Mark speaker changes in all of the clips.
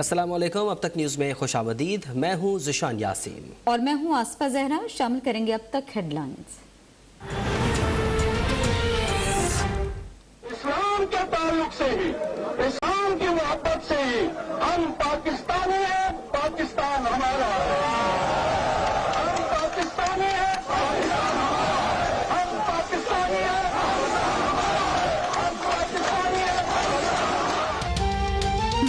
Speaker 1: अस्सलाम वालेकुम। अब तक न्यूज़ में खुशामदीद। मैं हूँ ज़िशान यासीन
Speaker 2: और मैं हूँ आसफा जहरा। शामिल करेंगे अब तक हेडलाइंस।
Speaker 3: इस्लाम के ताल्लुक से ही, इस्लाम की मोहब्बत से ही हम पाकिस्तानी हैं, पाकिस्तान हमारा है। हम पाकिस्तानी हैं, पाकिस्तान हमारा है। हम पाकिस्तानी हैं, हम पाकिस्तानी हैं।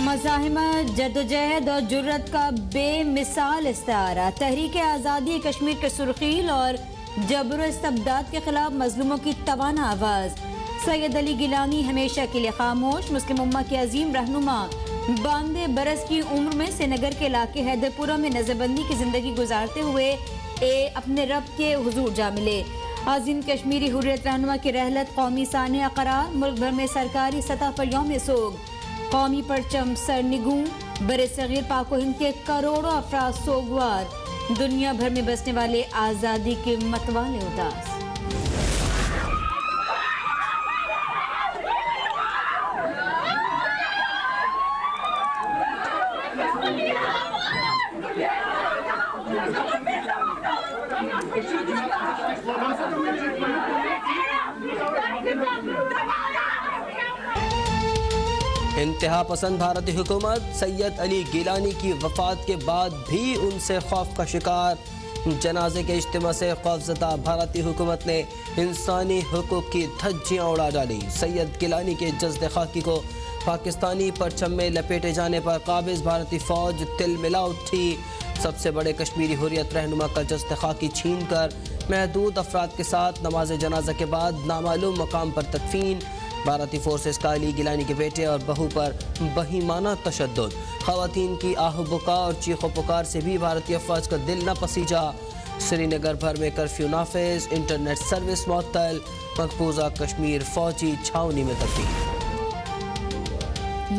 Speaker 2: मज़ाहिमत, जद्दोजहद और जुर्रत का बेमिसाल इस्तारा। तहरीक आज़ादी कश्मीर के सुर्खील और जबर इस्तबदाद के खिलाफ मजलूमों की तवाना आवाज़। सैयद अली गिलानी हमेशा के लिए खामोश। मुस्लिम उम्मा के अजीम रहनुमा 92 बरस की उम्र में श्रीनगर के इलाके हैदरपुरा में नजरबंदी की जिंदगी गुजारते हुए अपने रब के हुजूर जा मिले। आज़ीम कश्मीरी हुर्रियत रहनुमा की रहलत कौमी सानिया करार। मुल्क भर में सरकारी सतह पर यौम सोग। कौमी परचम सरनिगू। बरे सगीर पाको हिंद के करोड़ों अफराद सोगवार। दुनिया भर में बसने वाले आज़ादी के मतवाले उदास।
Speaker 1: इंतहा पसंद भारतीय हुकूमत सैयद अली गिलानी की वफात के बाद भी उनसे खौफ का शिकार। जनाजे के इज्तिमा से खौफजदा भारतीय हुकूमत ने इंसानी हुकूक की धज्जियां उड़ा डाली। सैयद गिलानी के जज्द खाकी को पाकिस्तानी परचम में लपेटे जाने पर काबिज भारतीय फौज तिलमिला उठी। सबसे बड़े कश्मीरी हुर्रियत रहनुमा का जज्द खाकी छीन कर महदूद अफराद के साथ नमाज जनाजा के बाद नामालूम मकाम पर तदफीन। भारतीय फोर्सेस का अली गिलानी के बेटे और बहू पर बहीमाना तशद्दुद। खवातीन की आहबुका और चीखो पुकार से भी भारतीय अफवाज का दिल न पसीजा। श्रीनगर भर में कर्फ्यू नाफिज, इंटरनेट सर्विस मुअत्तल। मकबूजा कश्मीर फौजी छावनी में तब्दील।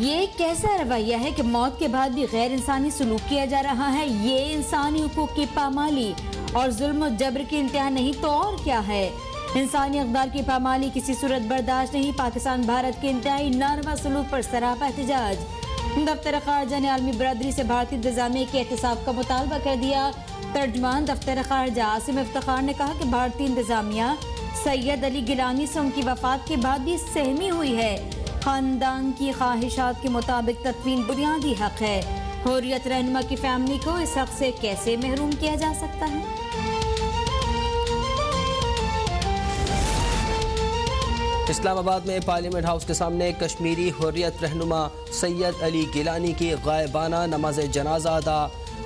Speaker 2: ये कैसा रवैया है कि मौत के बाद भी गैर इंसानी सलूक किया जा रहा है। ये इंसानी हुकूक की पामाली और जुल्म और जबर की इंतहा नहीं तो और क्या है। इंसानी अक़दार की पामाली किसी सूरत बर्दाश्त नहीं। पाकिस्तान भारत के इंतहाई नारवा सलूक पर सरापा एहतजाज। दफ्तर ख़ारजा ने आलमी बरादरी से भारतीय इंतज़ामिया के एहतसाब का मुतालबा कर दिया। तर्जमान दफ्तर ख़ारजा आसिम इफ्तिखार ने कहा कि भारतीय इंतज़ामिया सैयद अली गिलानी से उनकी वफात के बाद भी सहमी हुई है। खानदान की ख्वाहिशात के मुताबिक तदफीन बुनियादी हक है। हुर्रियत रहनुमा की फैमिली को इस हक से कैसे महरूम किया जा सकता है।
Speaker 1: इस्लामाबाद में पार्लियामेंट हाउस के सामने कश्मीरी हुर्रियत रहनुमा सैयद अली गिलानी की गायबाना नमाज जनाजा अदा।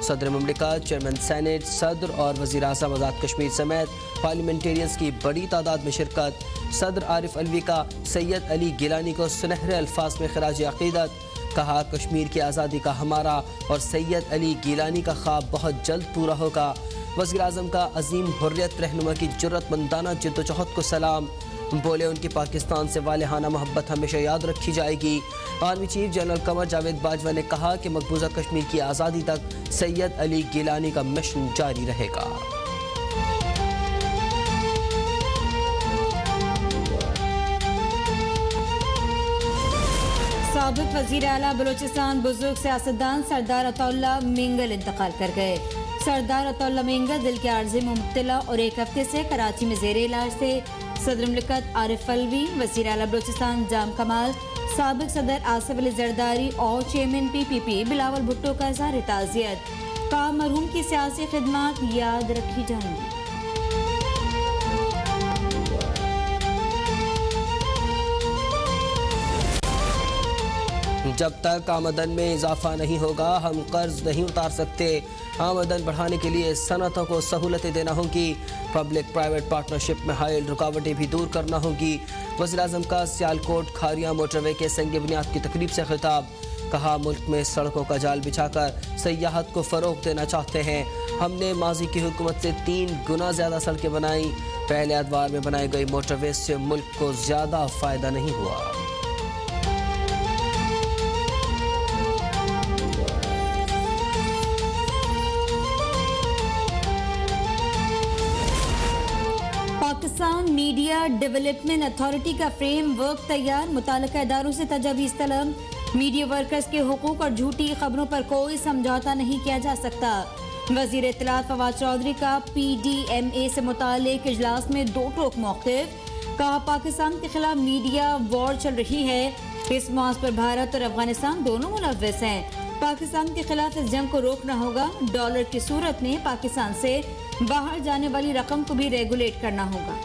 Speaker 1: सदर मुमलिकत, चेयरमैन सेनेट, सदर और वज़ीर आज़म आज़ाद कश्मीर समेत पार्लियामेंटेरियंस की बड़ी तादाद में शिरकत। सदर आरिफ अलवी का सैयद अली गिलानी को सुनहरे अल्फाज में खराज अक़ीदत। कहा, कश्मीर की आज़ादी का हमारा और सैयद अली गिलानी का ख्वाब बहुत जल्द पूरा होगा। वज़ीर आज़म का अजीम हुर्रियत रहनुमा की जुर्रतमंदाना जिद्दोजहद को सलाम। बोले, उनकी पाकिस्तान से वालेहाना मोहब्बत हमेशा याद रखी जाएगी। Army chief general Qamar Javed Bajwa ने कहा कि मकबूजा कश्मीर की आज़ादी तक सैयद अली गिलानी का मिशन जारी रहेगा।
Speaker 2: साबिक वज़ीर आला बलोचिस्तान बुजुर्ग सियासतदान सरदार अतौल्ला मेंगल इंतकाल कर गए। सरदार अतौल्ला मेंगल दिल के आर्जे में मुब्तला और एक हफ्ते से कराची में जेर इलाज थे। सदर मुमलिकत आरिफ अलवी, वज़ीर आला बलोचिस्तान जाम कमाल, साबिक सदर आसिफ अली जरदारी और चेयरमैन PPP बिलावल भुट्टो का इज़हार ताज़ियत। कहा, मरहूम की सियासी खिदमत याद रखी जाएंगी।
Speaker 1: जब तक आमदन में इजाफा नहीं होगा हम कर्ज नहीं उतार सकते। आमदन बढ़ाने के लिए सनतों को सहूलतें देना होगी। पब्लिक प्राइवेट पार्टनरशिप में हायल रुकावटें भी दूर करना होगी। वज़ीर आज़म का सियालकोट खारिया मोटरवे के संग बुनियाद की तकरीब से खिताब। कहा, मुल्क में सड़कों का जाल बिछाकर सयाहत को फ़रोग़ देना चाहते हैं। हमने माजी की हुकूमत से 3 गुना ज़्यादा सड़कें बनाई। पहले अदवार में बनाई गई मोटरवे से मुल्क को ज़्यादा फ़ायदा नहीं हुआ।
Speaker 2: पाकिस्तान मीडिया डेवलपमेंट अथॉरिटी का फ्रेम वर्क तैयार। मुताल्लिका इदारों से तजावीज़ तलब। मीडिया वर्कर्स के हुकूक और झूठी खबरों पर कोई समझौता नहीं किया जा सकता। वजीर इत्तलात फवाद चौधरी का PDMA से मुतालिक इजलास में दो टोक मौक़िफ़। कहा, पाकिस्तान के खिलाफ मीडिया वॉर चल रही है। इस मुआस पर भारत और अफगानिस्तान दोनों मुलव्वस हैं। पाकिस्तान के खिलाफ इस जंग को रोकना होगा। डॉलर की सूरत में पाकिस्तान से बाहर जाने वाली रकम को भी रेगुलेट करना होगा।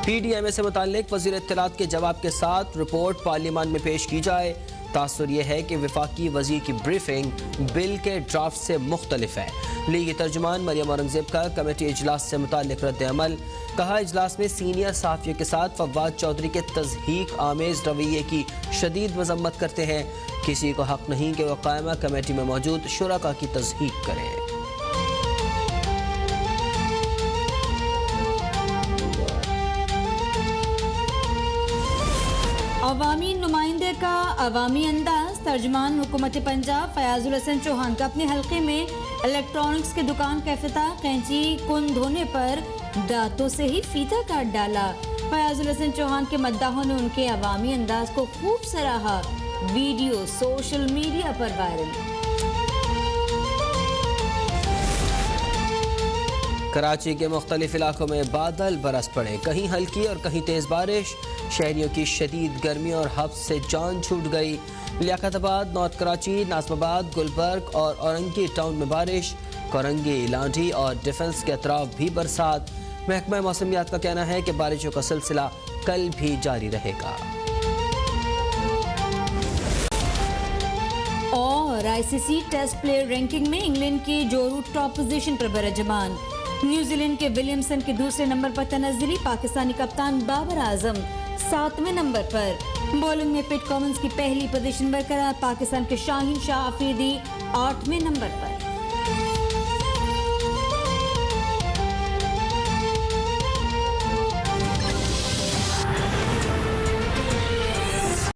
Speaker 1: PDMA से मुताल्लिक वज़ीर इत्तलात के जवाब के साथ रिपोर्ट पार्लियामान में पेश की जाए। तासुर यह है कि वफाकी वज़ीर की ब्रीफिंग बिल के ड्राफ्ट से मुख्तलिफ है। लीगी तर्जुमान मरियम औरंगज़ेब का कमेटी इजलास से मुताल्लिक रद्द अमल। कहा, इजलास में सीनियर सहाफ़ियों के साथ फवाद चौधरी के तज़हीक आमेज़ रवैये की शदीद मज़म्मत करते हैं। किसी को हक नहीं कि वह कायमा कमेटी में मौजूद शुरका की तज़हीक करे।
Speaker 2: अवामी नुमाइंदे का अवामी अंदाज। तर्जमान हुकूमत पंजाब फयाजुल हसन चौहान का अपने हल्के में इलेक्ट्रॉनिक्स की दुकान का इफ्तिताह। कैंची कुंद होने पर दांतों से ही फीता काट डाला। फयाजुल हसन चौहान के मद्दाहों ने उनके अवामी अंदाज को खूब सराहा। वीडियो सोशल मीडिया पर वायरल।
Speaker 1: कराची के मुख्तलिफ इलाकों में बादल बरस पड़े, कहीं हल्की और कहीं तेज़ बारिश। शहरियों की शदीद गर्मी और हब्स से जान छूट गई। लियाकताबाद, नॉर्थ कराची, नाज़िमाबाद, गुलबर्ग और औरंगी टाउन में बारिश। कोरंगी, लाठी और डिफेंस के अतराफ भी बरसात। महकमा मौसमियात का कहना है कि बारिशों का सिलसिला कल भी जारी रहेगा।
Speaker 2: और ICC टेस्ट प्लेयर रैंकिंग में इंग्लैंड की जो रूट टॉप पोजीशन पर बरजमान। न्यूजीलैंड के विलियमसन के दूसरे नंबर पर तनज़्ज़ुली। पाकिस्तानी कप्तान बाबर आजम 7वें नंबर पर। बॉलिंग में पिट कॉमन्स की पहली पोजीशन बरकरार। पाकिस्तान के शाहीन शाह अफरीदी 8वें नंबर पर।